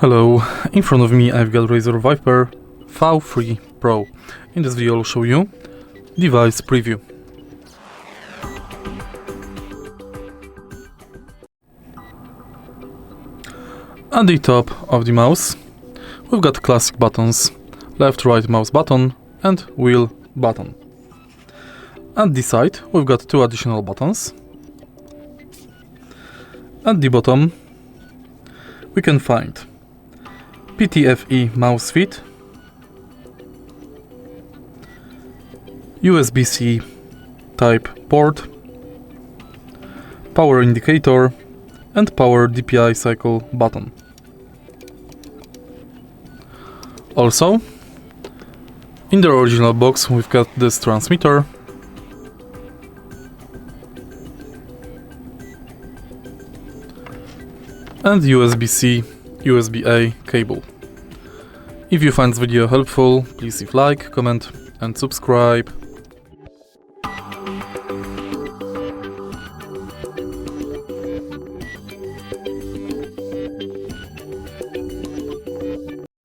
Hello, in front of me I've got RAZER Viper V3 Pro. In this video I'll show you device preview. At the top of the mouse we've got classic buttons, left right mouse button and wheel button. At the side we've got two additional buttons. At the bottom we can find PTFE mouse feed, USB-C type port, power indicator and power DPI cycle button. Also, in the original box we've got this transmitter, and USB-C, USB-A cable. If you find this video helpful, please leave like, comment and subscribe.